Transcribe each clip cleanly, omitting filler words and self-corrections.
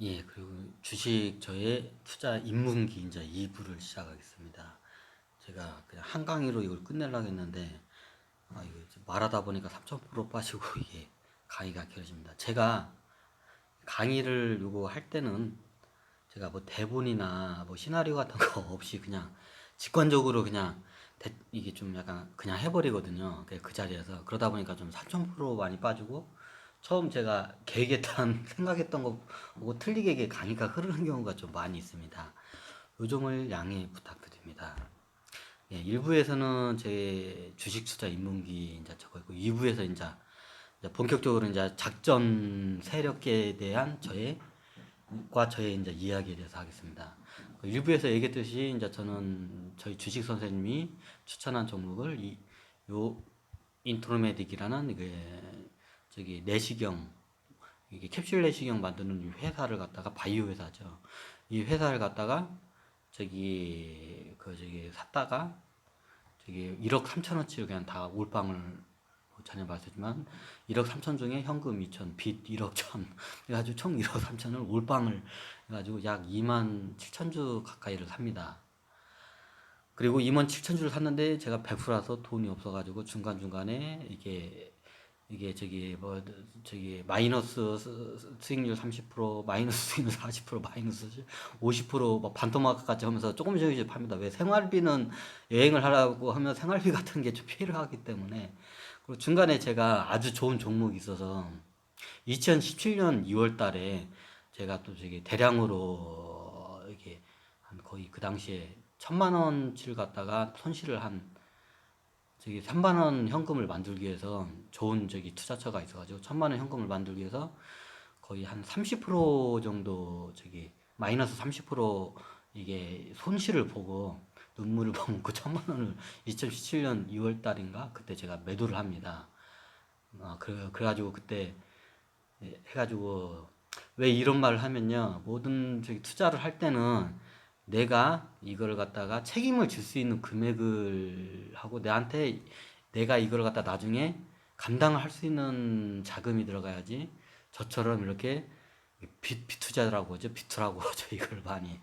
예, 그리고 주식 저의 투자 입문기 이제 2부를 시작하겠습니다. 제가 그냥 한 강의로 이걸 끝내려고 했는데, 이거 이제 말하다 보니까 3000% 빠지고 이게 강의가 길어집니다. 제가 강의를 요거 할 때는 제가 뭐 대본이나 뭐 시나리오 같은 거 없이 그냥 직관적으로 그냥 이게 좀 약간 그냥 해버리거든요. 그 자리에서. 그러다 보니까 좀 3000% 많이 빠지고, 처음 제가 계획했던 생각했던 거보고 틀리게 이게 강의가 흐르는 경우가 좀 많이 있습니다. 요 점을 양해 부탁드립니다. 예, 1부에서는 제 주식 투자 입문기 이제 저거 있고, 2부에서 이제 본격적으로 이제 작전 세력에 대한 저의 이제 이야기에 대해서 하겠습니다. 일부에서 얘기했듯이 이제 저는 저희 주식 선생님이 추천한 종목을 요 인트로메딕이라는 저기 내시경, 이게 캡슐 내시경 만드는 이 회사를 갖다가 바이오 회사죠. 이 회사를 갖다가 저기 샀다가 저기 1억 3천원치를 그냥 다 올빵을, 전에 말했지만 1억 3천 중에 현금 2천, 빚 1억 천 해가지고 총 1억 3천을 올빵을 해가지고 약 2만 7천 주 가까이를 삽니다. 그리고 2만 7천 주를 샀는데 제가 100%라서 돈이 없어가지고 중간중간에 이게 저기 마이너스 수익률 30%, 마이너스 수익률 40%, 마이너스 50%막 반토막까지 하면서 조금씩 팝니다. 왜? 생활비는 여행을 하라고 하면 생활비 같은 게 좀 필요하기 때문에. 그리고 중간에 제가 아주 좋은 종목이 있어서 2017년 2월 달에 제가 또 저기 대량으로 이게 한 거의 그 당시에 1000만 원치를 갖다가 손실을 한 저기 3만 원 현금을 만들기 위해서 좋은 저기 투자처가 있어가지고 1000만 원 현금을 만들기 위해서 거의 한 30% 정도 저기 마이너스 30% 이게 손실을 보고 눈물을 머금고 1000만 원을 2017년 2월 달인가 그때 제가 매도를 합니다. 그래가지고 그때 해가지고 왜 이런 말을 하면요, 모든 저기 투자를 할 때는 내가 이걸 갖다가 책임을 질 수 있는 금액을 하고 내한테 내가 이걸 갖다 나중에 감당을 할 수 있는 자금이 들어가야지. 저처럼 이렇게 비투자라고 하죠. 비투라고 하죠. 이걸 많이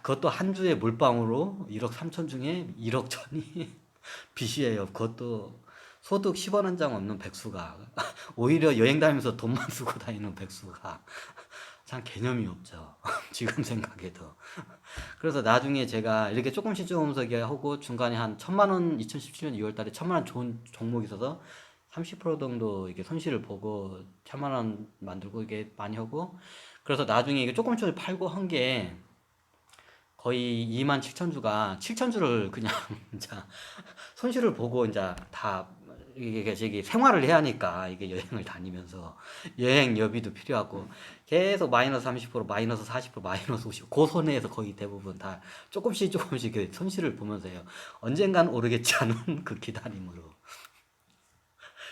그것도 한 주에 몰빵으로 1억 3천 중에 1억 천이 빚이에요. 그것도 소득 10원 한 장 없는 백수가 오히려 여행 다니면서 돈만 쓰고 다니는 백수가 참 개념이 없죠. 지금 생각해도. 그래서 나중에 제가 이렇게 조금씩 하고 중간에 한 1000만 원, 2017년 2월 달에 1000만 원 좋은 종목이 있어서 30% 정도 이게 손실을 보고 1000만 원 만들고 이게 많이 하고, 그래서 나중에 이게 조금씩 팔고 한 게 거의 2만 7천 주가 7천 주를 그냥 이제 손실을 보고 이제 다 이게 저기 생활을 해야 하니까 이게 여행을 다니면서 여행 여비도 필요하고 계속 마이너스 30%, 마이너스 40%, 마이너스 50, 그 손해에서 거의 대부분 다 조금씩 그 손실을 보면서 해요. 언젠간 오르겠지 않은 그 기다림으로.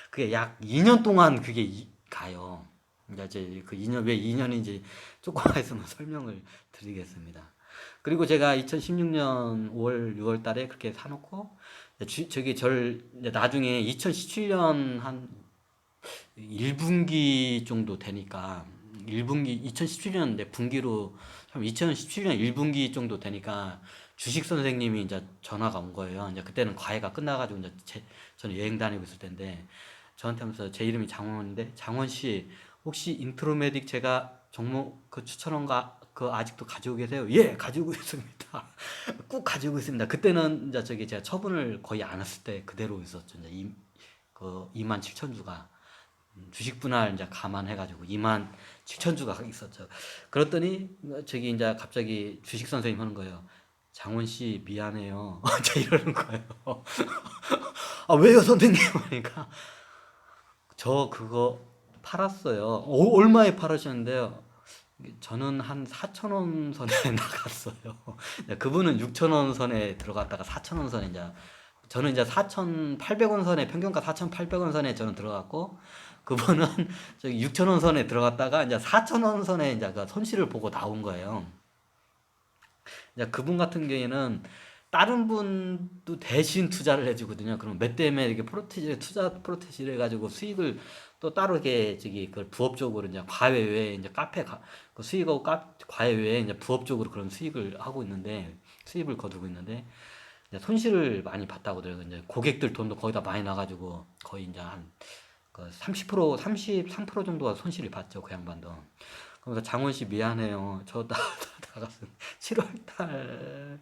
그게 약 2년 동안 그게 가요. 이제 그 2년, 왜 2년인지 조금 있으면 설명을 드리겠습니다. 그리고 제가 2016년 5월, 6월 달에 그렇게 사놓고, 이제 나중에 2017년 한 1분기 정도 되니까, 1분기, 2017년 내 분기로, 참 2017년 1분기 정도 되니까, 주식 선생님이 이제 전화가 온 거예요. 이제 그때는 과외가 끝나가지고, 저는 여행 다니고 있을 텐데, 저한테 하면서 제 이름이 장원인데, 장원 씨, 혹시 인트로메딕 제가 종목 그 추천한 거 그 아직도 가지고 계세요? 예, 가지고 있습니다. 꾹 가지고 있습니다. 그때는 이제 저기 제가 처분을 거의 안 했을 때 그대로 있었죠. 이제 그 2만 7천 주가 주식 분할 이제 감안해가지고 2만 7천 주가 있었죠. 그랬더니 저기 이제 갑자기 주식 선생님 하는 거예요. 장원 씨 미안해요. 저 이러는 거예요. 아 왜요 선생님? 그러니까 저 그거 팔았어요. 얼마에 팔으셨는데요? 저는 한 4천 원 선에 나갔어요. 그분은 6천 원 선에 들어갔다가 4천 원 선에 이제, 저는 이제 4,800원 선에, 평균가 4,800원 선에 저는 들어갔고, 그분은 저기 6천 원 선에 들어갔다가 이제 4천 원 선에 이제 그 손실을 보고 나온 거예요. 이제 그분 같은 경우에는 다른 분도 대신 투자를 해주거든요. 그럼 몇 대에 이렇게 투자 프로테지를 해가지고 수익을 또 따로 이렇게 저기 그 부업적으로 이제 과외 외에 이제 그 수익하고 과외 외에 이제 부업적으로 그런 수익을 하고 있는데 수입을 거두고 있는데 이제 손실을 많이 봤다고 그러더라고요. 이제 고객들 돈도 거의 다 많이 나가지고 거의 이제 한 그 30%, 33% 정도가 손실을 봤죠. 그 양반도. 그래서 장원 씨 미안해요. 저 나갔어. 7월 달.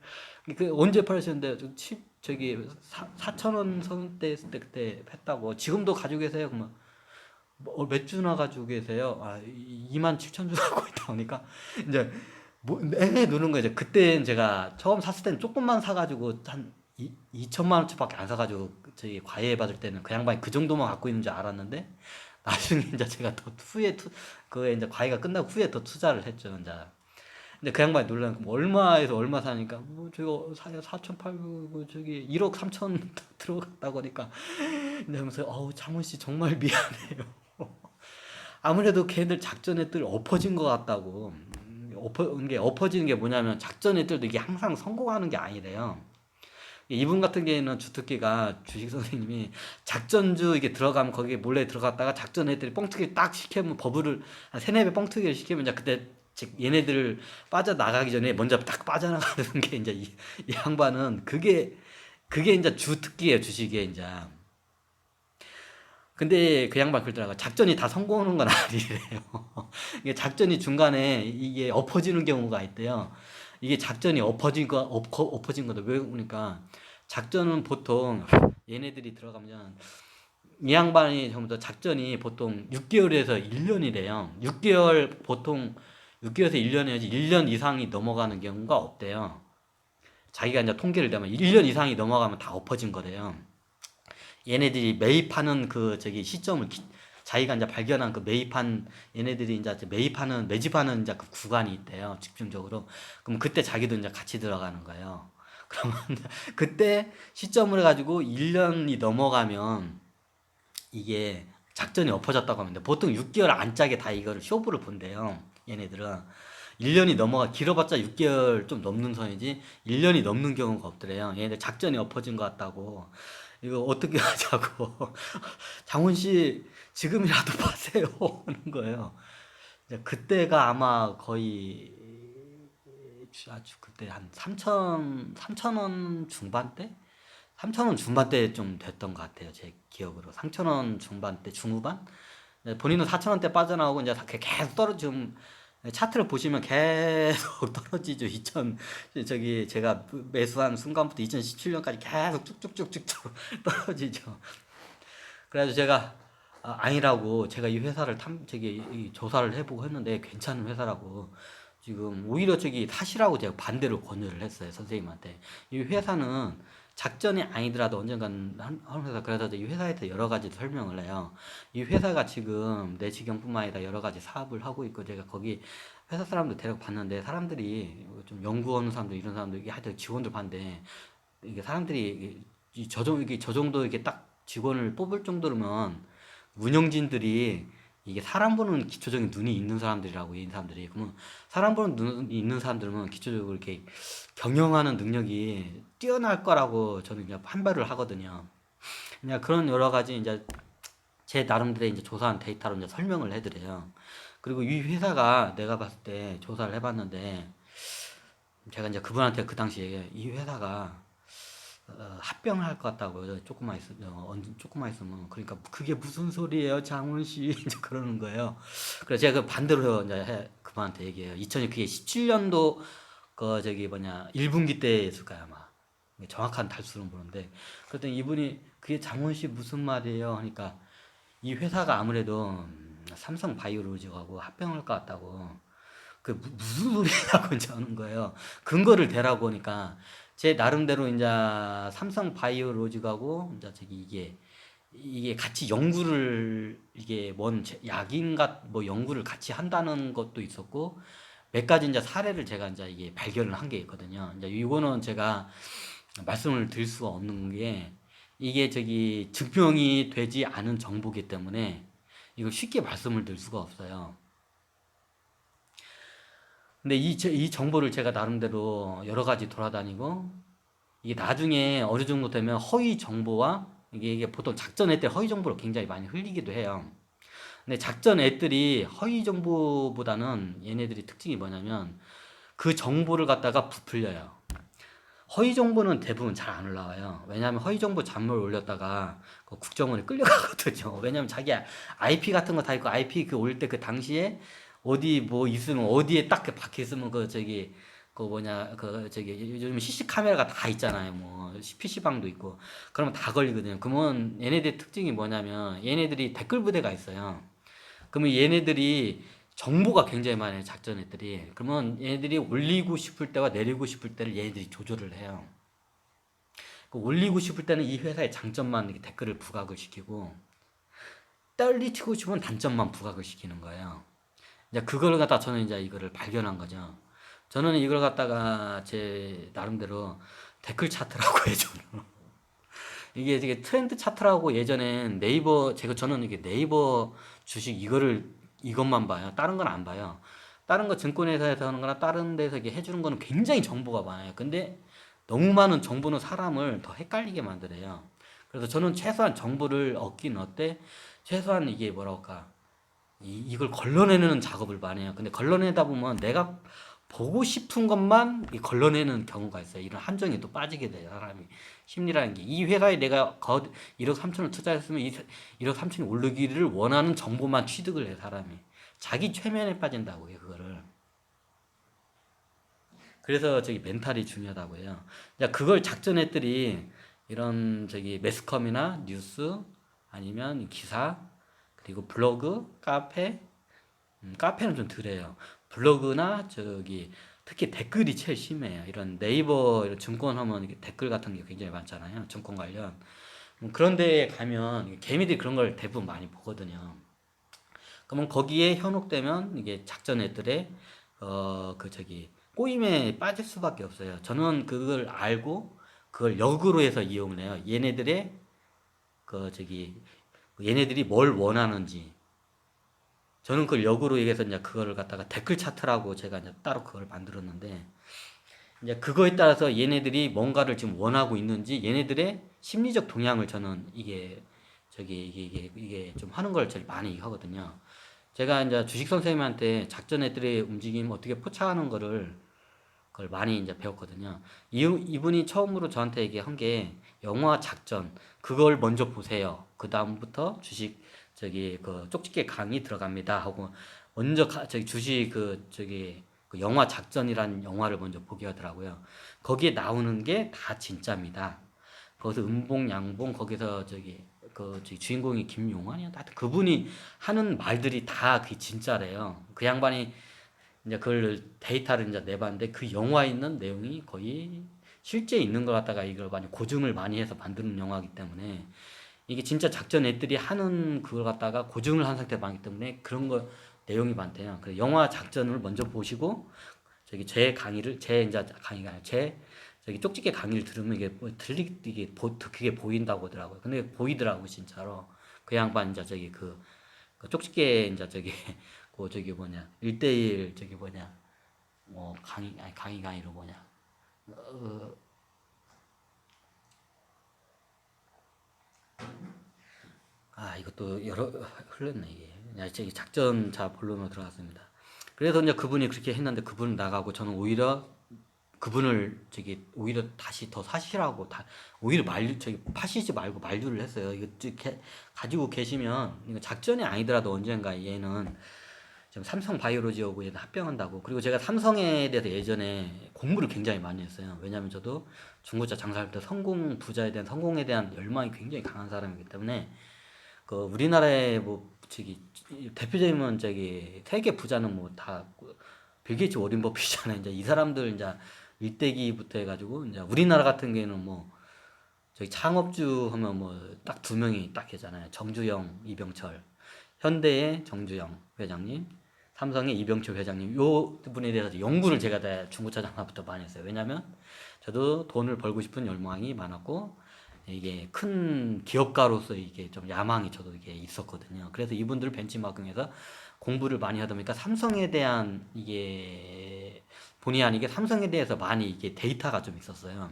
그 언제 팔으셨는데 저기 4천 원 선대 했을 때 그때 했다고. 지금도 가지고 계세요? 그러면 몇 주나 가지고 계세요? 2만 7천 주 갖고 있다 보니까 이제 뭐 내내 누는 거죠. 그때 제가 처음 샀을 때는 조금만 사가지고 한 2천만 원치밖에 안 사가지고 저기 과외 받을 때는 그 양반이 그 정도만 갖고 있는 줄 알았는데 나중에 이제 제가 더 그에 이제 과외가 끝나고 후에 더 투자를 했죠. 이제 근데 그 양반이 놀라는 거 얼마에서 얼마 사니까 뭐 저거 4,800 저기 1억 3천 들어갔다고 하니까 근데 하면서 장훈 씨 정말 미안해요. 아무래도 걔들 작전의 뜰 엎어진 것 같다고. 이게 엎어지는 게 뭐냐면 작전의 뜰도 이게 항상 성공하는 게 아니래요. 이분 같은 경우에는 주특기가 주식 선생님이 작전주 이게 들어가면 거기에 몰래 들어갔다가 작전 애들이 뻥튀기 딱 시키면 버블을 한 세네 배 뻥튀기를 시키면 이제 그때 즉 얘네들을 빠져나가기 전에 먼저 딱 빠져나가는 게 이제 이 양반은 그게 이제 주특기예요 주식에 이제. 근데 그 양반 그러더라고. 작전이 다 성공하는 건 아니래요. 이게 작전이 중간에 이게 엎어지는 경우가 있대요. 이게 작전이 엎어진 거다. 왜 그러니까 작전은 보통 얘네들이 들어가면 이 양반이 전부 다 작전이 보통 6개월에서 1년이래요. 6개월 보통 6개월에서 1년이지 1년 이상이 넘어가는 경우가 없대요. 자기가 이제 통계를 대면 1년 이상이 넘어가면 다 엎어진 거래요. 얘네들이 매입하는 그 저기 시점을 자기가 이제 발견한 그 매입한 얘네들이 이제 매집하는 이제 그 구간이 있대요. 집중적으로. 그럼 그때 자기도 이제 같이 들어가는 거예요. 그러면 그때 시점을 해가지고 1년이 넘어가면 이게 작전이 엎어졌다고 하면 돼. 보통 6개월 안짝에 다 이거를 쇼부를 본대요. 얘네들은. 1년이 넘어가 길어봤자 6개월 좀 넘는 선이지 1년이 넘는 경우가 없더래요. 얘네들 작전이 엎어진 것 같다고. 이거 어떻게 하자고. 장훈 씨 지금이라도 파세요 하는 거예요. 이제 그때가 아마 거의 아주 그때 한 3천 원 중반대? 3천 원 중반대 좀 됐던 것 같아요. 제 기억으로. 3천 원 중반대 중후반? 네, 본인은 4천 원대 빠져나오고 이제 계속 떨어지면 차트를 보시면 계속 떨어지죠. 저기 제가 매수한 순간부터 2017년까지 계속 쭉쭉쭉쭉 떨어지죠. 그래서 제가 아니라고 제가 이 회사를 이 조사를 해보고 했는데 괜찮은 회사라고 지금 오히려 저기 사시라고 제가 반대로 권유를 했어요. 선생님한테. 이 회사는 작전이 아니더라도 언젠간 한 회사 그래서 이 회사에서 여러 가지 설명을 해요. 이 회사가 지금 내시경뿐만 아니라 여러 가지 사업을 하고 있고 제가 거기 회사 사람들 데리고 봤는데 사람들이 좀 연구원 사람들 이런 사람들 이게 하여튼 직원들 봤는데 이게 사람들이 이게 저 정도 이렇게 딱 직원을 뽑을 정도면 운영진들이 이게 사람 보는 기초적인 눈이 있는 사람들이라고 이 사람들이 그러면 사람 보는 눈이 있는 사람들은 기초적으로 이렇게 경영하는 능력이 뛰어날 거라고 저는 이제 판별을 하거든요. 그냥 그런 여러 가지 이제 제 나름대로 이제 조사한 데이터로 이제 설명을 해드려요. 그리고 이 회사가 내가 봤을 때 조사를 해봤는데 제가 이제 그분한테 그 당시에 이 회사가 합병을 할 것 같다고요. 조금만 있으면. 그러니까 그게 무슨 소리예요, 장훈 씨? 이제 그러는 거예요. 그래서 제가 그 반대로 이제 그분한테 얘기해요. 그게 17년도 그 저기 1분기 때였을까요, 아마. 정확한 달수는 모르는데. 그랬더니 이분이 그게 장훈 씨 무슨 말이에요? 하니까 이 회사가 아무래도 삼성 바이오로직하고 합병할 것 같다고. 그 무슨 소리냐고 이제 하는 거예요. 근거를 대라고 하니까 제 나름대로 이제 삼성 바이오로직하고 이제 저기 이게 같이 연구를 이게 뭔 약인가 뭐 연구를 같이 한다는 것도 있었고 몇 가지 이제 사례를 제가 이제 이게 발견을 한 게 있거든요. 이제 이거는 제가 말씀을 드릴 수가 없는 게 이게 저기 증명이 되지 않은 정보기 때문에 이거 쉽게 말씀을 드릴 수가 없어요. 근데 이 정보를 제가 나름대로 여러 가지 돌아다니고 이게 나중에 어느 정도 되면 허위 정보와 이게 보통 작전회 때 허위 정보를 굉장히 많이 흘리기도 해요. 근데 작전 애들이 허위 정보보다는 얘네들이 특징이 뭐냐면 그 정보를 갖다가 부풀려요. 허위 정보는 대부분 잘 안 올라와요. 왜냐하면 허위 정보 잔물 올렸다가 그 국정원에 끌려가거든요. 왜냐하면 자기 IP 같은 거 다 있고 IP 그 올릴 때 그 당시에 어디 뭐 있으면 어디에 딱 박혀 있으면 그 저기 그 뭐냐 그 저기 요즘 CC 카메라가 다 있잖아요. 뭐 PC방도 있고 그러면 다 걸리거든요. 그러면 얘네들 특징이 뭐냐면 얘네들이 댓글 부대가 있어요. 그러면 얘네들이 정보가 굉장히 많아요. 작전 애들이. 그러면 얘네들이 올리고 싶을 때와 내리고 싶을 때를 얘네들이 조절을 해요. 올리고 싶을 때는 이 회사의 장점만 이렇게 댓글을 부각을 시키고 떨리치고 싶으면 단점만 부각을 시키는 거예요. 이제 그걸 갖다 저는 이제 이거를 발견한 거죠. 저는 이걸 갖다가 제 나름대로 댓글 차트라고 해요. 저는. 이게 트렌드 차트라고 예전엔 네이버 저는 이게 네이버 주식 이것만 봐요. 다른 건 안 봐요. 다른 거 증권회사에서 하는 거나 다른 데서 이게 해주는 거는 굉장히 정보가 많아요. 근데 너무 많은 정보는 사람을 더 헷갈리게 만들어요. 그래서 저는 최소한 정보를 얻긴 어때? 최소한 이게 뭐랄까 이걸 걸러내는 작업을 많이 해요. 근데 걸러내다 보면 내가 보고 싶은 것만 걸러내는 경우가 있어요. 이런 함정에 또 빠지게 돼요, 사람이. 심리라는 게. 이 회사에 내가 1억 3천을 투자했으면 1억 3천이 오르기를 원하는 정보만 취득을 해, 사람이. 자기 최면에 빠진다고요, 그거를. 그래서 저기 멘탈이 중요하다고 해요. 그걸 작전했더니 이런 저기 매스컴이나 뉴스 아니면 기사 그리고 블로그, 카페, 카페는 좀 덜해요. 블로그나 저기 특히 댓글이 제일 심해요. 이런 네이버 이런 증권 하면 이게 댓글 같은 게 굉장히 많잖아요. 증권 관련. 그런 데에 가면 개미들이 그런 걸 대부분 많이 보거든요. 그러면 거기에 현혹되면 이게 작전 애들의 그 저기 꼬임에 빠질 수밖에 없어요. 저는 그걸 알고 그걸 역으로 해서 이용을 해요. 얘네들의 그 저기 얘네들이 뭘 원하는지 저는 그걸 역으로 얘기해서 이제 그거를 갖다가 댓글 차트라고 제가 이제 따로 그걸 만들었는데 이제 그거에 따라서 얘네들이 뭔가를 지금 원하고 있는지 얘네들의 심리적 동향을 저는 이게 저기 이게 좀 하는 걸 제일 많이 하거든요. 제가 이제 주식 선생님한테 작전 애들의 움직임 어떻게 포착하는 거를 그걸 많이 이제 배웠거든요. 이분이 처음으로 저한테 얘기한 게 영화 작전 그걸 먼저 보세요. 그 다음부터 주식 저기 그 쪽집게 강의 들어갑니다 하고 먼저 저기 주식 그 영화 작전이라는 영화를 먼저 보게 하더라고요. 거기에 나오는 게 다 진짜입니다. 거기서 음봉 양봉 거기서 저기 주인공이 김용환이야. 하여튼 그분이 하는 말들이 다 그게 진짜래요. 그 양반이 이제 그걸 데이터를 이제 내봤는데 그 영화에 있는 내용이 거의 실제 있는 것 같다가 이걸 많이 고증을 많이 해서 만드는 영화이기 때문에 이게 진짜 작전 애들이 하는 그걸 갖다가 고증을 한 상태에 많기 때문에 그런 거 내용이 많대요. 그래서 영화 작전을 먼저 보시고 저기 제 강의를 제 이제 강의가 아니라 제 저기 쪽집게 강의를 들으면 이게 뭐 이게 그게 보인다고 하더라고요. 근데 보이더라고 진짜로. 그 양반 이제 저기 그 쪽집게 이제 저기 그 저기 뭐냐 1대1 저기 뭐냐 뭐 강의로 뭐냐 어, 이것도 여러 흘렀네 이게. 저기 작전자 본론으로 들어갔습니다. 그래서 이제 그분이 그렇게 했는데 그분은 나가고 저는 오히려 그분을 저기 오히려 다시 더 사시라고 오히려 저기 파시지 말고 만류를 했어요. 이거 가지고 계시면 이거 작전이 아니더라도 언젠가 얘는 지금 삼성 바이오로지하고 얘는 합병한다고. 그리고 제가 삼성에 대해서 예전에 공부를 굉장히 많이 했어요. 왜냐하면 저도 중고차 장사할 때 성공에 대한 열망이 굉장히 강한 사람이기 때문에 그 우리나라의 뭐 저기 대표적인 저기 세계 부자는 뭐 다 빌 게이츠 워린 버핏이잖아요. 이제 이 사람들 이제 일대기부터 해가지고 이제 우리나라 같은 경우에는 뭐 저기 창업주 하면 뭐 딱 두 명이 딱 계잖아요. 정주영, 이병철. 현대의 정주영 회장님, 삼성의 이병철 회장님. 요 분에 대해서 연구를 제가 다 중고차 장사부터 많이 했어요. 왜냐면 저도 돈을 벌고 싶은 열망이 많았고 이게 큰 기업가로서 이게 좀 야망이 저도 이게 있었거든요. 그래서 이분들 벤치마킹해서 공부를 많이 하다 보니까 삼성에 대한 이게 본의 아니게 삼성에 대해서 많이 이게 데이터가 좀 있었어요.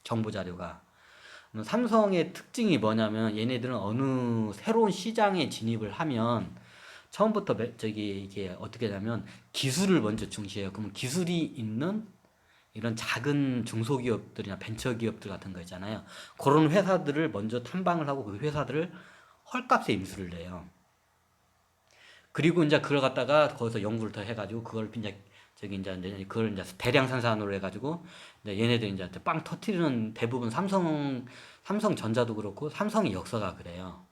정보 자료가. 삼성의 특징이 뭐냐면 얘네들은 어느 새로운 시장에 진입을 하면 처음부터 저기 이게 어떻게 하냐면 기술을 먼저 중시해요. 그러면 기술이 있는 이런 작은 중소기업들이나 벤처기업들 같은 거 있잖아요. 그런 회사들을 먼저 탐방을 하고 그 회사들을 헐값에 인수를 내요. 그리고 이제 그걸 갖다가 거기서 연구를 더 해가지고 그걸 이제 저기 이제 그걸 이제 대량 생산으로 해가지고 이제 얘네들이 이제 빵 터트리는 대부분 삼성전자도 그렇고 삼성의 역사가 그래요.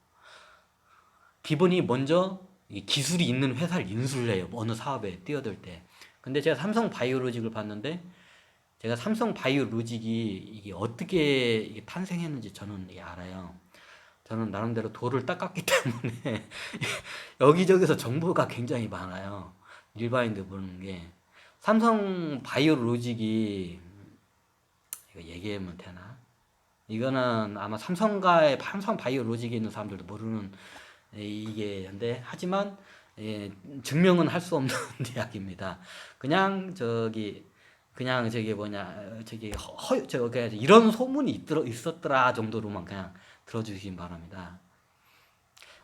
기본이 먼저 이 기술이 있는 회사를 인수를 해요. 어느 사업에 뛰어들 때. 근데 제가 삼성 바이오로직을 봤는데 제가 삼성 바이오로직이 이게 어떻게 이게 탄생했는지 저는 이게 알아요. 저는 나름대로 도를 닦았기 때문에 여기저기서 정보가 굉장히 많아요. 일반인들 보는 게. 삼성 바이오로직이 이거 얘기하면 되나? 이거는 아마 삼성 바이오로직에 있는 사람들도 모르는 이게 한데 하지만 예, 증명은 할 수 없는 이야기입니다. 그냥 저기 뭐냐 저기 저기 이런 소문이 있었더라 정도로만 그냥 들어주시기 바랍니다.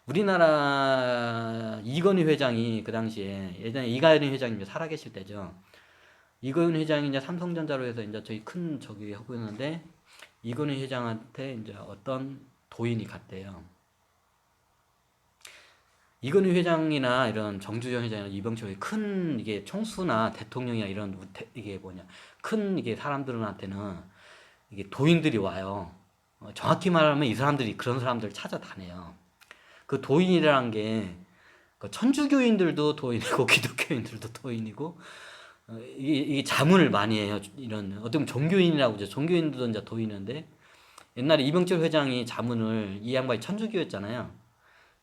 우리나라 이건희 회장이 그 당시에 예전에 이건희 회장이 살아계실 때죠. 이건희 회장이 이제 삼성전자로 해서 이제 저희 큰 저기 하고 있는데 이건희 회장한테 이제 어떤 도인이 갔대요. 이건희 회장이나 이런 정주영 회장이나 이병철 큰 이게 총수나 대통령이나 이런 이게 뭐냐 큰 이게 사람들한테는 이게 도인들이 와요. 정확히 말하면 이 사람들이 그런 사람들을 찾아다녀요. 그 도인이라는 게 그 천주교인들도 도인이고 기독교인들도 도인이고 이게 자문을 많이 해요. 이런 어떻게 보면 종교인이라고 하죠. 종교인들도 이제 도인인데 옛날에 이병철 회장이 자문을 이 양반이 천주교였잖아요.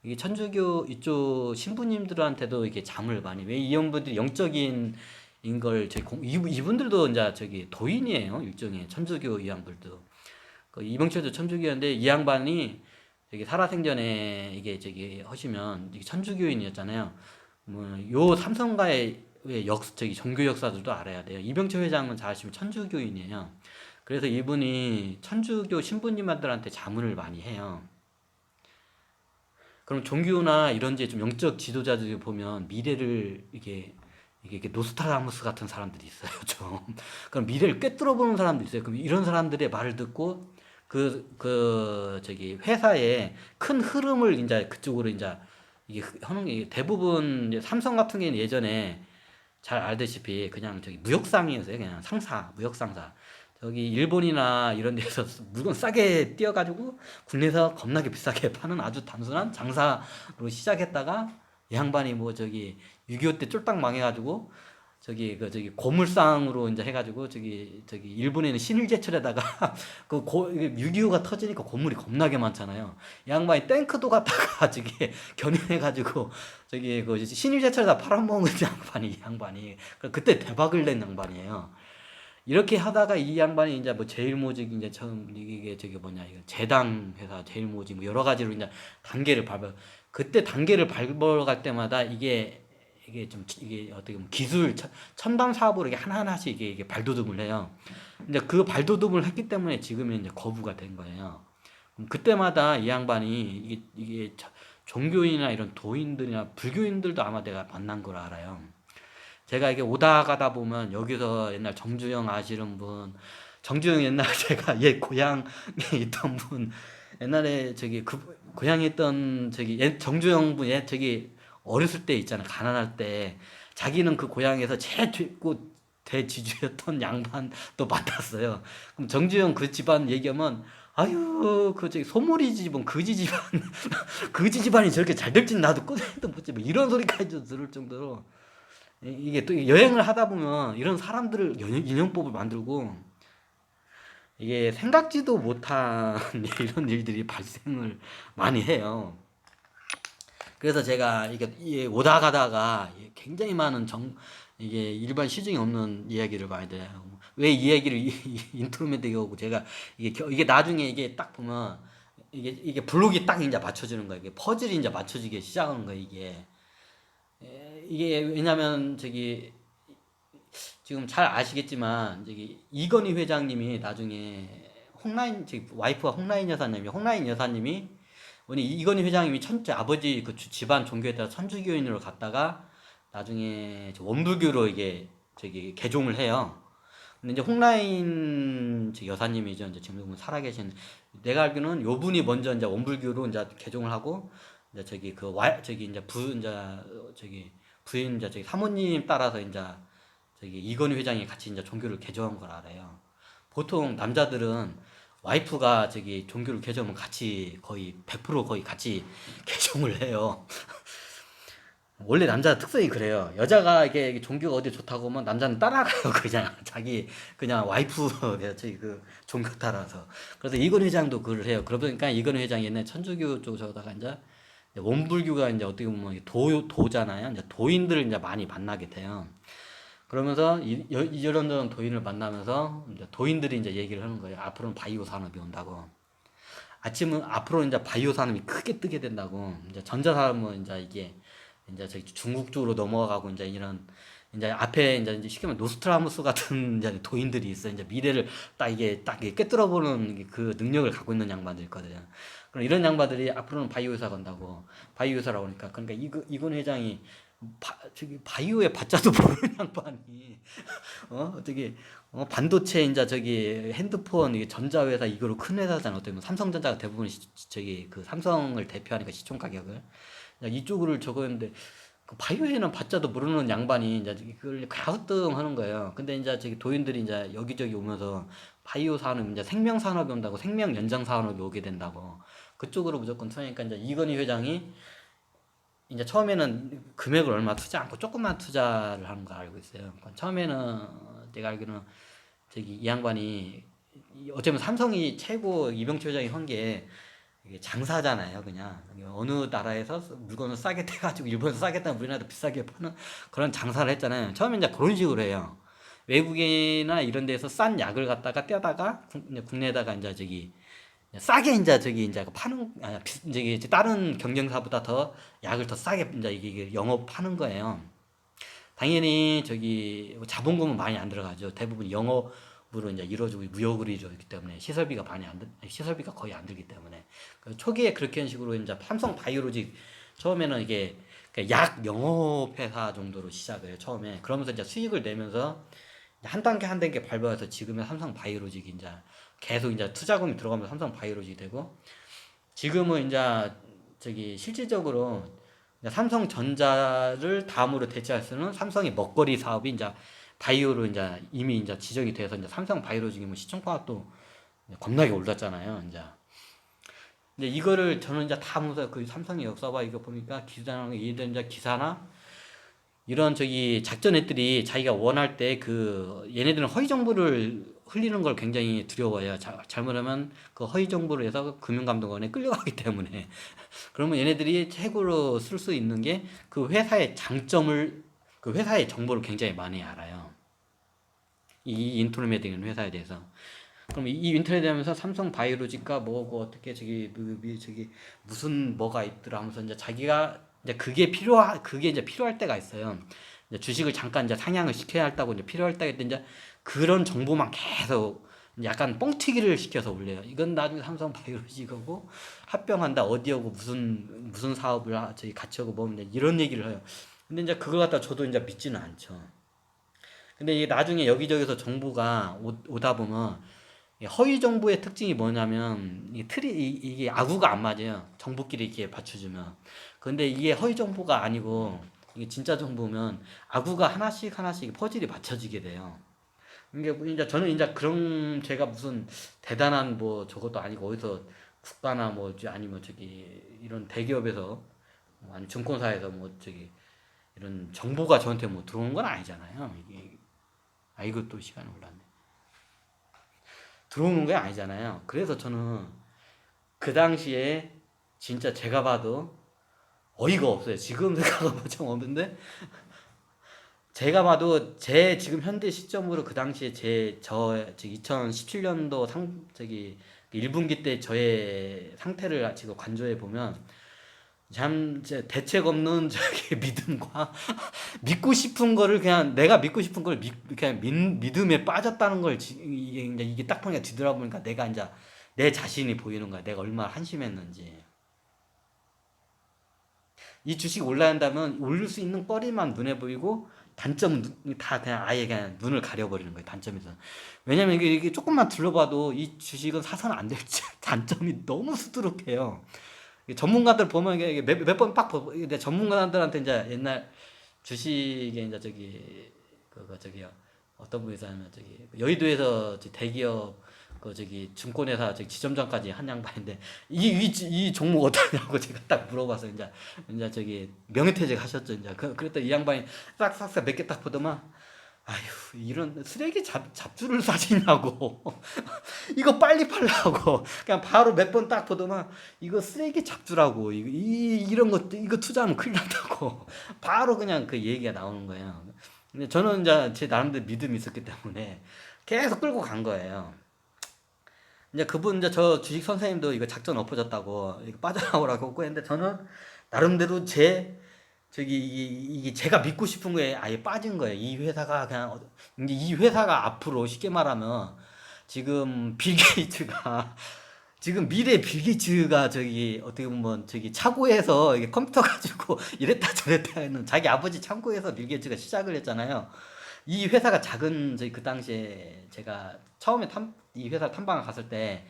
이게 천주교 이쪽 신부님들한테도 이게 잠을 많이 왜 이 형분들이 영적인 인걸 이분들도 이제 저기 도인이에요. 일종의 천주교 이 양들도 그 이병철도 천주교인데 이 양반이 저기 살아생전에 이게 저기 하시면 이게 천주교인이었잖아요. 뭐요 삼성가의 저기 종교 역사들도 알아야 돼요. 이병철 회장은 잘 아시면 천주교인이에요. 그래서 이분이 천주교 신부님들한테 자문을 많이 해요. 그럼 종교나 이런 좀 영적 지도자들이 보면 미래를 이게 노스트라다무스 같은 사람들이 있어요, 좀. 그럼 미래를 꿰뚫어 보는 사람도 있어요. 그럼 이런 사람들의 말을 듣고 저기 회사의 큰 흐름을 이제 그쪽으로 이제 이게 하는 게 대부분 이제 삼성 같은 경우는 예전에 잘 알다시피 그냥 저기 무역상이었어요. 그냥 무역상사. 저기 일본이나 이런 데서 물건 싸게 띄어가지고 국내에서 겁나게 비싸게 파는 아주 단순한 장사로 시작했다가 이 양반이 뭐 저기 6.25 때 쫄딱 망해가지고 저기 고물상으로 이제 해가지고 저기 일본에는 신일제철에다가 6.25가 터지니까 고물이 겁나게 많잖아요. 이 양반이 탱크도 갖다가 저기 견인해가지고 저기 그 신일제철에다 팔아먹은 양반이 이 양반이 그때 대박을 낸 양반이에요. 이렇게 하다가 이 양반이 이제 뭐 제일모직 이제 처음 이게 저기 뭐냐 이거 재당 회사 제일모직 뭐 여러 가지로 이제 단계를 밟아 그때 단계를 밟아갈 때마다 이게 좀 이게 어떻게 보면 기술 첨단 사업으로 이게 하나하나씩 이게 발돋움을 해요. 이제 그 발돋움을 했기 때문에 지금은 이제 거부가 된 거예요. 그때마다 이 양반이 이게 종교인이나 이런 도인들이나 불교인들도 아마 내가 만난 걸 알아요. 제가 이게 오다 가다 보면 여기서 옛날 정주영 아시는 분, 정주영 옛날 제가 옛 고향에 있던 분, 옛날에 저기 그 고향에 있던 저기 옛 정주영 분, 옛 저기 어렸을 때 있잖아, 가난할 때 자기는 그 고향에서 제일 대지주였던 양반도 맡았어요. 그럼 정주영 그 집안 얘기하면 아유 그 저기 소몰이 집은 그지 집안 그지 집안이 저렇게 잘 될진 나도 꿈에도 못지 뭐 이런 소리까지 들을 정도로 이게 또 여행을 하다 보면 이런 사람들을 인연법을 만들고 이게 생각지도 못한 이런 일들이 발생을 많이 해요. 그래서 제가 이게 오다 가다가 굉장히 많은 이게 일반 시중에 없는 이야기를 많이 돼요. 왜 이야기를 인트로에 되고 제가 이게 나중에 이게 딱 보면 이게 블록이 딱 이제 맞춰지는 거예요. 이게 퍼즐이 이제 맞춰지기 시작하는 거예요. 이게 왜냐면 저기 지금 잘 아시겠지만 저기 이건희 회장님이 나중에 홍라인 저기 와이프가 홍라인 여사님이 왜냐 이건희 회장님이 천재 아버지 그 집안 종교에 따라 천주교인으로 갔다가 나중에 원불교로 이게 저기 개종을 해요. 근데 이제 홍라인 여사님이죠. 이제 지금 살아계신 내가 알기로는 요 분이 먼저 이제 원불교로 이제 개종을 하고 이제 저기 저기 이제 저기 부인 이제 저기 사모님 따라서 이제 저기 이건희 회장이 같이 이제 종교를 개종한 걸 알아요. 보통 남자들은 와이프가 저기 종교를 개종하면 같이 거의 100% 거의 같이 개종을 해요. 원래 남자 특성이 그래요. 여자가 이게 종교가 어디 좋다고 하면 남자는 따라가요. 그냥 자기 그냥 와이프 저기 그 종교 따라서. 그래서 이건 회장도 그걸 해요. 그러니까 이건 회장이 옛날 천주교 쪽 저다가 이제 원불교가 이제 어떻게 보면 도잖아요. 이제 도인들을 이제 많이 만나게 돼요. 그러면서 이런저런 도인을 만나면서 이제 도인들이 이제 얘기를 하는 거예요. 앞으로는 바이오 산업이 온다고. 앞으로 이제 바이오 산업이 크게 뜨게 된다고. 이제 전자 산업은 이제 이게 이제 저기 중국 쪽으로 넘어가고 이제 이런 이제 앞에 이제 쉽게 말하면 노스트라무스 같은 이제 도인들이 있어요. 이제 미래를 딱 이게 꿰뚫어 보는 그 능력을 갖고 있는 양반들 있거든요. 그럼 이런 양반들이 앞으로는 바이오 회사 간다고. 바이오 회사라고 하니까 그러니까 이건 회장이 저기 바이오의 바자도 모르는 양반이 어떻게 반도체 이제 저기 핸드폰 이게 전자회사 이거로 큰 회사잖아. 어떻게 보면 삼성전자가 대부분 저기 그 삼성을 대표하니까 시총 가격을 이쪽으로 적었는데 그 바이오에는 바자도 모르는 양반이 이제 이걸 가으뜸하는 거예요. 근데 이제 저기 도인들이 이제 여기저기 오면서 바이오 산업 이제 생명 산업이 온다고 생명 연장 산업이 오게 된다고 그쪽으로 무조건 투자하니까 이제 이건희 회장이 이제 처음에는 금액을 얼마 투자 않고 조금만 투자를 하는 거 알고 있어요. 그러니까 처음에는 내가 알기로는 저기 이 양반이 어쩌면 삼성이 최고 이병철 회장이 한 게 이게 장사잖아요. 그냥 어느 나라에서 물건을 싸게 떼가지고 일본에서 싸게 떼면 우리나라도 비싸게 파는 그런 장사를 했잖아요. 처음에 이제 그런 식으로 해요. 외국이나 이런 데서 싼 약을 갖다가 떼다가 국내에다가 이제 저기 싸게 이제 저기 이제 파는 저기 다른 경쟁사보다 더 약을 더 싸게 이제 이게 영업하는 거예요. 당연히 저기 자본금은 많이 안 들어가죠. 대부분 영업으로 이제 이루어지고 무역으로 이루어지기 때문에 시설비가 거의 안 들기 때문에 초기에 그렇게 한 식으로 이제 삼성 바이오로직 처음에는 이게 약 영업회사 정도로 시작을 해요. 처음에 그러면서 이제 수익을 내면서 한 단계 한 단계 밟아서 지금의 삼성 바이오로직이 이제 계속 이제 투자금이 들어가면서 삼성 바이오로직이 되고 지금은 이제 저기 실질적으로 삼성전자를 다음으로 대체할 수는 삼성의 먹거리 사업이 이제 바이오로 이제 이미 이제 지정이 돼서 이제 삼성 바이오로직이면 시총가가 또 겁나게 올랐잖아요. 이제 이거를 저는 이제 다 보면서 그 삼성의 역사봐 이거 보니까 기사나 얘들 이제 기사나 이런 저기 작전애들이 자기가 원할 때 그 얘네들은 허위 정보를 흘리는 걸 굉장히 두려워해요. 잘못하면 그 허위 정보를 해서 금융감독원에 끌려가기 때문에 그러면 얘네들이 책으로 쓸 수 있는 게 그 회사의 장점을 그 회사의 정보를 굉장히 많이 알아요. 이 인트로메딩 회사에 대해서. 그럼 이 인터넷에 하면서 삼성 바이오로직과 뭐고 어떻게 저기 무슨 뭐가 있더라 하면서 이제 자기가 이제 그게 이제 필요할 때가 있어요. 이제 주식을 잠깐 이제 상향을 시켜야 한다고 이제 필요할 때가 있는데 이제 그런 정보만 계속 약간 뻥튀기를 시켜서 올려요. 이건 나중에 삼성 바이오로직하고 합병한다 어디하고 무슨 사업을 저희 같이 하고 뭐 이런 얘기를 해요. 근데 이제 그걸 갖다 저도 이제 믿지는 않죠. 근데 이게 나중에 여기저기서 정보가 오다 보면 허위 정보의 특징이 뭐냐면 이게 아구가 안 맞아요. 정보끼리 이렇게 받쳐주면. 근데 이게 허위 정보가 아니고 이게 진짜 정보면 아구가 하나씩 하나씩 퍼즐이 맞춰지게 돼요. 이게 이제 저는 이제 그런 제가 무슨 대단한 뭐 저것도 아니고 어디서 국가나 뭐 아니면 저기 이런 대기업에서 뭐 아니 증권사에서 뭐 저기 이런 정보가 저한테 뭐 들어오는 건 아니잖아요. 이게 이것도 시간이 올랐네. 들어오는 게 아니잖아요. 그래서 저는 그 당시에 진짜 제가 봐도 어이가 없어요. 지금 생각하면 좀 없는데 제가 봐도 제 지금 현대 시점으로 그 당시에 저 2017년도 저기 1분기 때 저의 상태를 지금 관조해 보면 참 대책 없는 저기 믿음과 믿고 싶은 거를 그냥 내가 믿고 싶은 걸 그냥 믿음에 빠졌다는 걸 이게 딱 보니까 뒤돌아보니까 내가 이제 내 자신이 보이는 거야. 내가 얼마나 한심했는지. 이 주식 올라야 한다면 올릴 수 있는 거리만 눈에 보이고 단점은 다 그냥 아예 그냥 눈을 가려버리는 거예요. 단점에서. 왜냐면 이게 조금만 둘러봐도 이 주식은 사서는 안 될 단점이 너무 수두룩해요. 전문가들 보면 이게 몇 번 빡 보고 근데 전문가들한테 이제 옛날 주식에 이제 저기 그거 저기요 어떤 분이서 하면 저기 여의도에서 대기업 그 저기 증권회사 저기 지점장까지 한 양반인데 이 종목 어떠냐고 제가 딱 물어봐서 이제 저기 명예퇴직 하셨죠 이제 그랬더니 이 양반이 싹싹싹 몇 개 딱 보더만 아휴 이런 쓰레기 잡주를 사시냐고 이거 빨리 팔라고 그냥 바로 몇 번 딱 보더만 이거 쓰레기 잡주라고 이런 것도 이거 투자하면 큰일 난다고 바로 그냥 그 얘기가 나오는 거예요. 근데 저는 이제 제 나름대로 믿음이 있었기 때문에 계속 끌고 간 거예요. 이제 그분 이제 저 주식 선생님도 이거 작전 엎어졌다고 이거 빠져나오라고 했는데 저는 나름대로 제 저기 이게 제가 믿고 싶은 거에 아예 빠진 거예요. 이 회사가 그냥 이제 이 회사가 앞으로 쉽게 말하면 지금 빌 게이츠가 지금 미래 빌 게이츠가 저기 어떻게 보면 저기 차고에서 이게 컴퓨터 가지고 이랬다 저랬다 하는 자기 아버지 창고에서 빌 게이츠가 시작을 했잖아요. 이 회사가 작은 저희 그 당시에 제가 처음에 이 회사 탐방을 갔을 때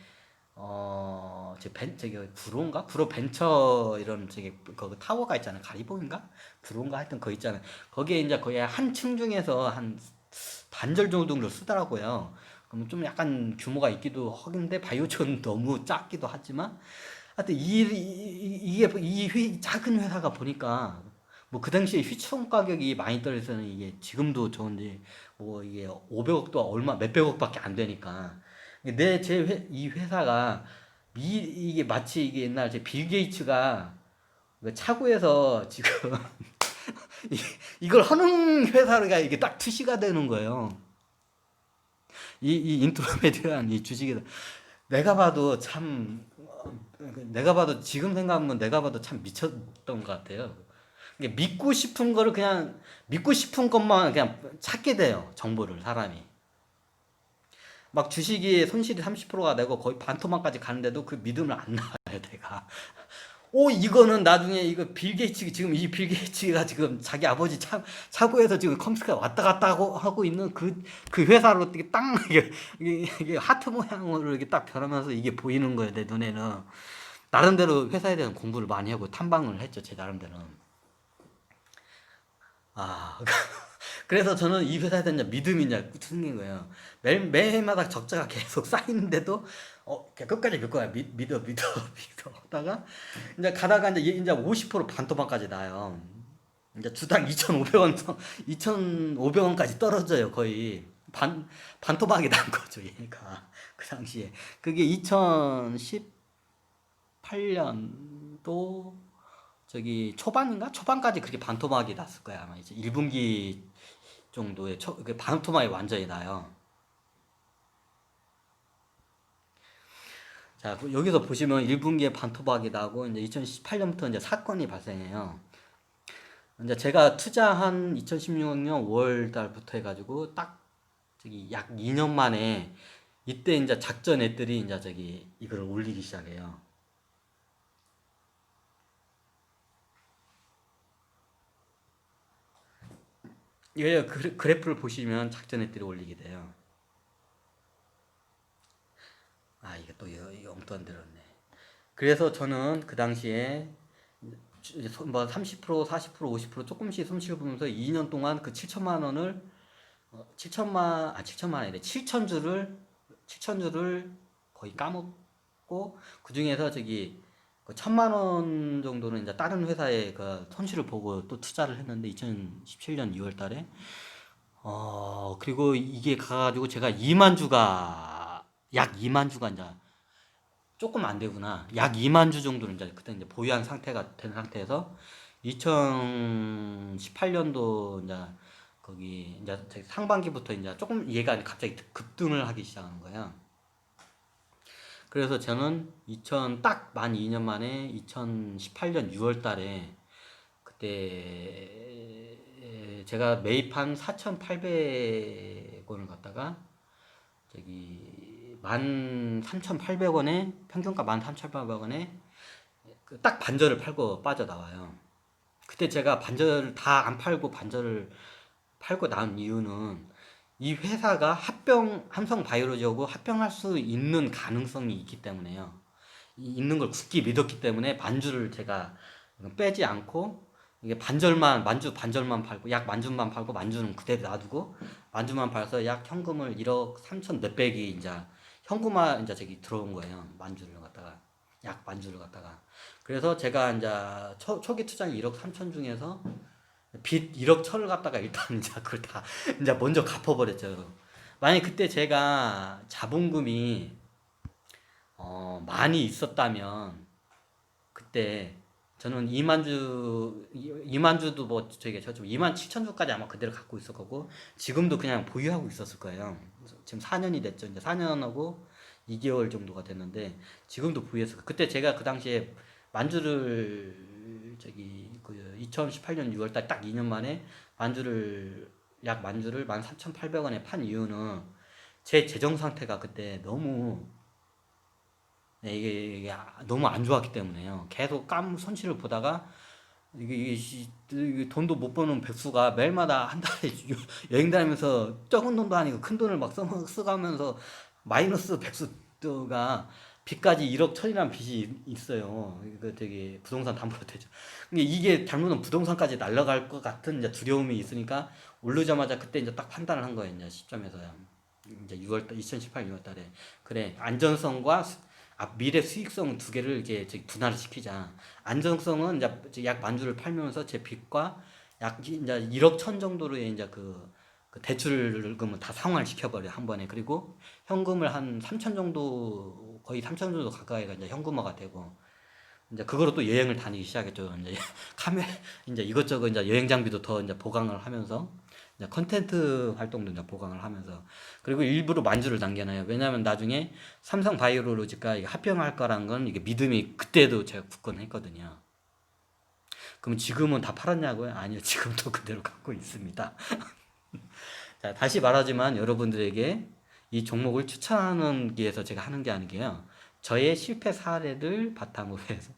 저기 구로인가? 구로 벤처 이런 저기 그 타워가 있잖아요. 가리봉인가? 구로인가? 하여튼 거 있잖아요. 거기에 이제 거의 한 층 중에서 한 반절 정도를 쓰더라고요. 그럼 좀 약간 규모가 있기도 하긴데 바이오촌 너무 작기도 하지만 하여튼 이게 이 작은 회사가 보니까 뭐 그 당시에 휘청 가격이 많이 떨어져서는 이게 지금도 좋은지 뭐 이게 500억도 얼마 몇백억밖에 안 되니까 이 회사가 이게 마치 이게 옛날 빌 게이츠가 그 차고에서 지금 이걸 하는 회사가 이게 딱 투시가 되는 거예요. 이 인트로메디아는 이 주식이 내가 봐도 참 내가 봐도 지금 생각하면 내가 봐도 참 미쳤던 것 같아요. 믿고 싶은 거를 그냥 믿고 싶은 것만 그냥 찾게 돼요. 정보를 사람이. 막 주식이 손실이 30%가 되고 거의 반토막까지 가는데도 그 믿음을 안 놔요, 내가. 오, 이거는 나중에 이거 빌 게이츠, 지금 이 빌 게이츠가 지금 자기 아버지 차고에서 지금 컴퓨터가 왔다 갔다 하고 있는 그 회사로 이게 딱, 이게 하트 모양으로 이렇게 딱 변하면서 이게 보이는 거예요, 내 눈에는. 나름대로 회사에 대한 공부를 많이 하고 탐방을 했죠, 제 나름대로는. 아, 그래서 저는 이 회사에 대한 믿음이 이제 생긴 거예요. 매일마다 적자가 계속 쌓이는데도, 그냥 끝까지 믿을 거야. 믿어 하다가, 이제 가다가 이제 50% 반토막까지 나요. 이제 주당 2,500원, 2,500원까지 떨어져요, 거의. 반토막이 난 거죠, 얘가. 그 당시에. 그게 2018년도 저기 초반인가? 초반까지 그렇게 반토막이 났을 거야. 아마 이제 1분기 정도의 그 반토막이 완전히 나요. 자, 여기서 보시면 1분기에 반토막이 나고 이제 2018년부터 이제 사건이 발생해요. 이제 제가 투자한 2016년 5월 달부터 해가지고 딱 저기 약 2년 만에 이때 이제 작전 애들이 이제 저기 이걸 올리기 시작해요. 이거 그래프를 보시면 작전 애들이 올리게 돼요. 아, 이게 또 엉뚱한 데였네. 그래서 저는 그 당시에 뭐 30%, 40%, 50% 조금씩 손실 보면서 2년 동안 그 7천만 원을 7천만 원이래. 7천 주를 거의 까먹고 그 중에서 저기 그 1,000만 원 정도는 이제 다른 회사에 그 손실을 보고 또 투자를 했는데 2017년 2월 달에 그리고 이게 가가지고 제가 2만 주가 약 2만 주가 이제 조금 안 되구나. 약 2만 주 정도는 이제 그때 이제 보유한 상태가 된 상태에서 2018년도 이제 거기 이제 상반기부터 이제 조금 얘가 갑자기 급등을 하기 시작한 거예요. 그래서 저는 딱 만 2년 만에 2018년 6월 달에 그때 제가 매입한 4,800원을 갖다가 저기 13,800원에 평균가 13,800원에 딱 반절을 팔고 빠져나와요. 그때 제가 반절을 다 안 팔고 반절을 팔고 난 이유는 이 회사가 삼성바이오로직하고 합병할 수 있는 가능성이 있기 때문에요. 있는 걸 굳게 믿었기 때문에 반주를 제가 빼지 않고 이게 만주 반절만 팔고 약 만주만 팔고 만주는 그대로 놔두고 만주만 팔아서 약 현금을 1억 3천 몇백이 이제 현금화 이제 저기 들어온 거예요. 만주를 갖다가 약 만주를 갖다가 그래서 제가 이제 초기 투자 1억 3천 중에서 빚 1억 천을 갖다가 일단 이제 그걸 다 이제 먼저 갚아버렸죠. 만약 그때 제가 자본금이 많이 있었다면 그때 저는 2만주도 뭐 저기 저쪽 2만 7천 주까지 아마 그대로 갖고 있을 거고 지금도 그냥 보유하고 있었을 거예요. 지금 4년이 됐죠. 이제 4년하고 2개월 정도가 됐는데 지금도 보유했을 거예요. 그때 제가 그 당시에 만주를 저기 그 2018년 6월달 딱 2년 만에 약 만주를 13,800원에 판 이유는 제 재정 상태가 그때 너무 네, 이게 너무 안 좋았기 때문에요. 계속 손실을 보다가 이게 돈도 못 버는 백수가 매일마다 한 달에 여행 다니면서 적은 돈도 아니고 큰 돈을 막 써가면서 마이너스 백수가 빚까지 1억 천이라는 빚이 있어요. 이거 되게 부동산 담보로 되죠. 근데 이게 잘못하면 부동산까지 날아갈 것 같은 이제 두려움이 있으니까 오르자마자 그때 이제 딱 판단을 한 거예요. 이제 시점에서요. 이제 2018 6월 달에. 그래, 안전성과 미래 수익성 두 개를 이제 분할을 시키자. 안정성은 이제 약 만주를 팔면서 제 빚과 약 이제 1억 천 정도로의 이제 그 대출금을 다 상환을 시켜버려 한 번에. 그리고 현금을 한 3천 정도 거의 3천 정도 가까이가 이제 현금화가 되고 이제 그거로 또 여행을 다니기 시작했죠. 이제 이제 이것저것 이제 여행 장비도 더 이제 보강을 하면서 이제 컨텐트 활동도 이제 보강을 하면서 그리고 일부러 만주를 남겨놔요. 왜냐하면 나중에 삼성 바이오로직과 합병할 거라는 건 이게 믿음이 그때도 제가 굳건했거든요. 그럼 지금은 다 팔았냐고요? 아니요, 지금도 그대로 갖고 있습니다. 자, 다시 말하지만 여러분들에게 이 종목을 추천하는 위해서 제가 하는 게 아니게요. 저의 실패 사례를 바탕으로 해서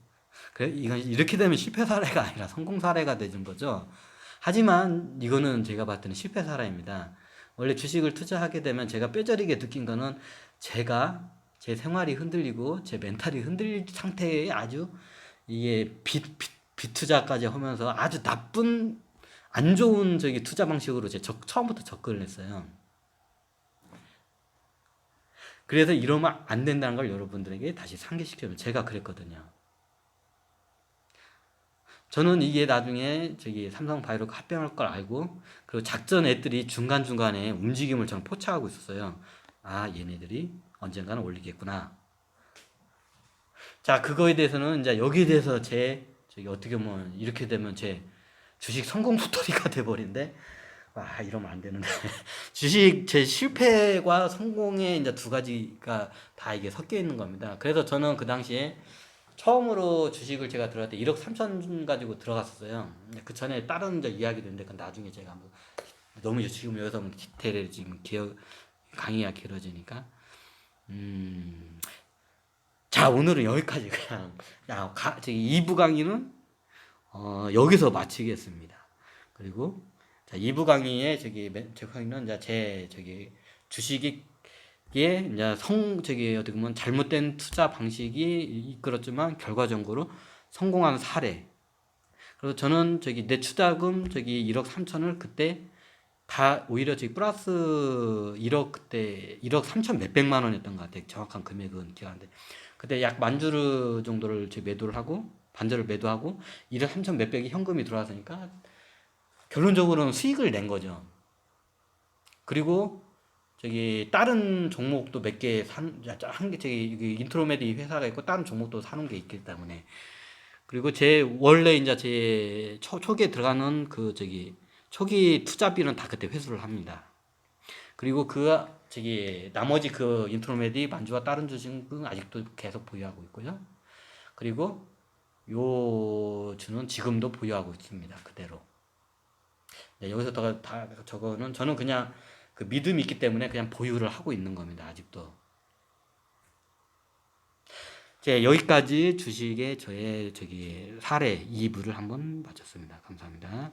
이건 이렇게 되면 실패 사례가 아니라 성공 사례가 되는 거죠. 하지만 이거는 제가 봤을 때는 실패 사례입니다. 원래 주식을 투자하게 되면 제가 뼈저리게 느낀 거는 제가 제 생활이 흔들리고 제 멘탈이 흔들릴 상태에 아주 이게 빚투자까지 하면서 아주 나쁜 안 좋은 저기 투자 방식으로 제가 처음부터 접근을 했어요. 그래서 이러면 안 된다는 걸 여러분들에게 다시 상기시켜면 제가 그랬거든요. 저는 이게 나중에 저기 삼성바이오로 합병할 걸 알고 그리고 작전 애들이 중간중간에 움직임을 저는 포착하고 있었어요. 아, 얘네들이 언젠가는 올리겠구나. 자, 그거에 대해서는 이제 여기에 대해서 저기 어떻게 보면 이렇게 되면 제 주식 성공 스토리가 돼버린데 아, 이러면 안 되는데 주식 제 실패와 성공의 이제 두 가지가 다 이게 섞여 있는 겁니다. 그래서 저는 그 당시에 처음으로 주식을 제가 들어갈 때 1억 3천 가지고 들어갔었어요. 그 전에 다른 이제 이야기도 있는데 그건 나중에 제가 한번 너무 지금 여기서 디테일을 지금 강의가 길어지니까 자, 오늘은 여기까지 그냥 저기 2부 강의는 여기서 마치겠습니다. 그리고 자, 2부 강의에 제 강의는 이제 저기 주식이 이제 저기 어떻게 보면 잘못된 투자 방식이 이끌었지만 결과적으로 성공한 사례. 그리고 저는 저기 내 투자금 저기 1억 3천을 그때 다 오히려 저기 플러스 1억 그때 1억 3천 몇백만 원이었던 것 같아요. 정확한 금액은 기억 안 돼. 그때 약 만주르 정도를 매도를 하고 반절을 매도하고 1억 3천 몇백이 현금이 들어왔으니까 결론적으로는 수익을 낸 거죠. 그리고 저기 다른 종목도 몇 개 한 개 저기 인트로메디 회사가 있고 다른 종목도 사는 게 있기 때문에 그리고 제 원래 이제 제 초기에 들어가는 그 저기 초기 투자비는 다 그때 회수를 합니다. 그리고 저기 나머지 그 인트로메디 만주와 다른 주식은 아직도 계속 보유하고 있고요. 그리고 요 주는 지금도 보유하고 있습니다. 그대로. 네, 여기서 다 저거는 저는 그냥 그 믿음이 있기 때문에 그냥 보유를 하고 있는 겁니다. 아직도. 이제 여기까지 주식의 저의 저기 사례 2부를 한번 마쳤습니다. 감사합니다.